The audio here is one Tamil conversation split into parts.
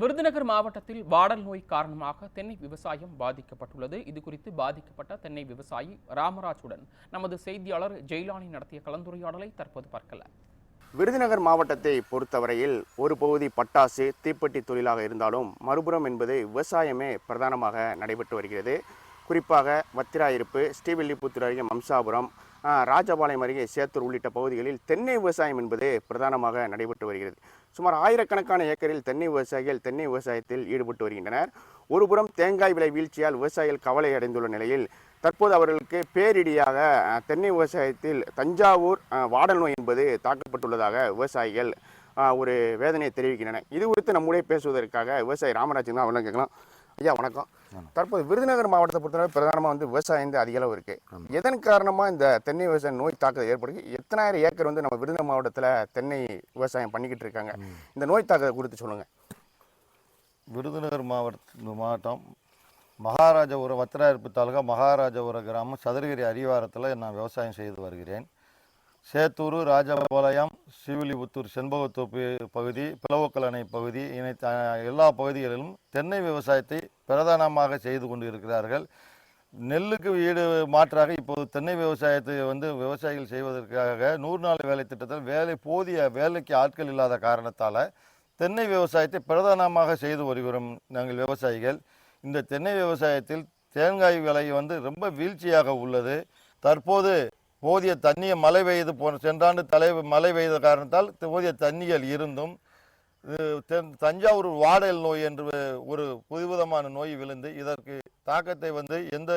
விருதுநகர் மாவட்டத்தில் வாடல் நோய் காரணமாக தென்னை விவசாயம் பாதிக்கப்பட்டுள்ளது. இதுகுறித்து பாதிக்கப்பட்ட தென்னை விவசாயி ராமராஜுடன் நமது செய்தியாளர் ஜெயிலானி நடத்திய கலந்துரையாடலை தற்போது பார்க்கலாம். விருதுநகர் மாவட்டத்தை பொறுத்தவரையில் ஒரு பகுதி பட்டாசு தீப்பெட்டி தொழிலாக இருந்தாலும் மறுபுறம் என்பது விவசாயமே பிரதானமாக நடைபெற்று வருகிறது. குறிப்பாக வத்திராயிருப்பு, ஸ்ரீவில்லிபுத்தூர் அருகே மம்சாபுரம், ராஜபாளையம் அருகே சேத்தூர் உள்ளிட்ட பகுதிகளில் தென்னை விவசாயம் என்பது பிரதானமாக நடைபெற்று வருகிறது. சுமார் ஆயிரக்கணக்கான ஏக்கரில் தென்னை விவசாயிகள் தென்னை விவசாயத்தில் ஈடுபட்டு வருகின்றனர். ஒருபுறம் தேங்காய் விலை வீழ்ச்சியால் விவசாயிகள் கவலை அடைந்துள்ள நிலையில் தற்போது அவர்களுக்கு பேரிடியாக தென்னை விவசாயத்தில் தஞ்சாவூர் வாடல் நோய் என்பது தாக்கப்பட்டுள்ளதாக விவசாயிகள் ஒரு வேதனையை தெரிவிக்கின்றனர். இது குறித்து நம்முடைய பேசுவதற்காக விவசாயி ராமராஜன் தான் அவங்களும் கேட்கலாம். ஐயா வணக்கம். தற்போது விருதுநகர் மாவட்டத்தை பொறுத்தவரை பிரதானமாக விவசாயம் அதிக அளவு இருக்கு. எதன் காரணமாக இந்த தென்னை விவசாய நோய் தாக்குதல் ஏற்படுது? எத்தனாயிரம் ஏக்கர் நம்ம விருதுநகர் மாவட்டத்தில் தென்னை விவசாயம் பண்ணிக்கிட்டு இருக்காங்க. இந்த நோய் தாக்குதல் குறித்து சொல்லுங்க. விருதுநகர் மாவட்டம் மகாராஜபுரம் வத்திராயிருப்பு தாலுகா மகாராஜபுரம் கிராமம் சதுரகிரி அடிவாரத்தில் நான் விவசாயம் செய்து வருகிறேன். சேத்தூர், ராஜபாளையம், ஸ்ரீவில்லிபுத்தூர், செண்பகத்தோப்பு பகுதி, பிளவக்கல் அணை பகுதி எல்லா பகுதிகளிலும் தென்னை விவசாயத்தை பிரதானமாக செய்து கொண்டு இருக்கிறார்கள். நெல்லுக்கு மாற்றாக இப்போது தென்னை விவசாயத்தை விவசாயிகள் செய்வதற்காக 100 நாள் வேலை திட்டத்தில் போதிய வேலைக்கு ஆட்கள் இல்லாத காரணத்தால் தென்னை விவசாயத்தை பிரதானமாக செய்து வருகிறோம் நாங்கள் விவசாயிகள். இந்த தென்னை விவசாயத்தில் தேங்காய் விலை ரொம்ப வீழ்ச்சியாக உள்ளது. தற்போது போதிய தண்ணியை மழை பெய்து சென்றாண்டு மழை பெய்த காரணத்தால் போதிய தண்ணிகள் இருந்தும் தஞ்சாவூர் வாடல் நோய் என்று ஒரு புதுவிதமான நோய் விழுந்து இதற்கு தாக்கத்தை எந்த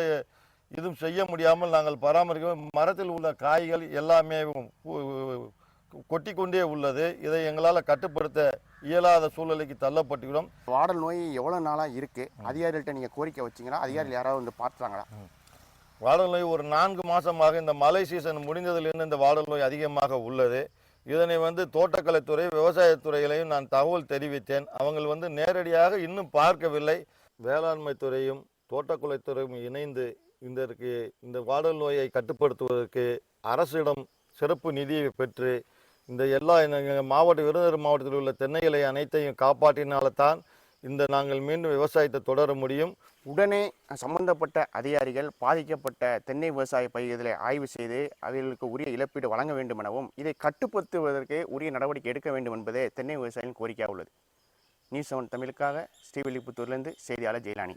இதுவும் செய்ய முடியாமல் நாங்கள் பராமரிக்க மரத்தில் உள்ள காய்கள் எல்லாமே கொட்டி கொண்டே உள்ளது. இதை எங்களால் கட்டுப்படுத்த இயலாத சூழ்நிலைக்கு தள்ளப்பட்டுவிடும். வாடல் நோய் எவ்வளோ நாளாக இருக்குது? அதிகாரிகள்கிட்ட நீங்கள் கோரிக்கை வச்சிங்களா? அதிகாரிகள் யாராவது பார்த்துறாங்களா? வாடல் நோய் ஒரு 4 மாதமாக இந்த மழை சீசன் முடிந்ததிலிருந்து இந்த வாடல் நோய் அதிகமாக உள்ளது. இதனை தோட்டக்கலைத்துறை, விவசாயத்துறைகளையும் நான் தகவல் தெரிவித்தேன். அவங்க நேரடியாக இன்னும் பார்க்கவில்லை. வேளாண்மை துறையும் தோட்டக்கலைத்துறையும் இணைந்து இந்த வாடல் நோயை கட்டுப்படுத்துவதற்கு அரசிடம் சிறப்பு நிதியை பெற்று இந்த எல்லா விருதுநகர் மாவட்டத்தில் உள்ள தென்னைகளை அனைத்தையும் காப்பாற்றினால்தான் நாங்கள் மீண்டும் விவசாயத்தை தொடர முடியும். உடனே சம்பந்தப்பட்ட அதிகாரிகள் பாதிக்கப்பட்ட தென்னை விவசாய பயிர்களை ஆய்வு செய்து அவர்களுக்கு உரிய இழப்பீடு வழங்க வேண்டும் எனவும் இதை கட்டுப்படுத்துவதற்கு உரிய நடவடிக்கை எடுக்க வேண்டும் என்பதே தென்னை விவசாயிகளின் கோரிக்கையாக உள்ளது. நியூஸ் 7 தமிழுக்காக ஸ்ரீவில்லிபுத்தூர்லேருந்து செய்தியாளர் ஜெயிலானி.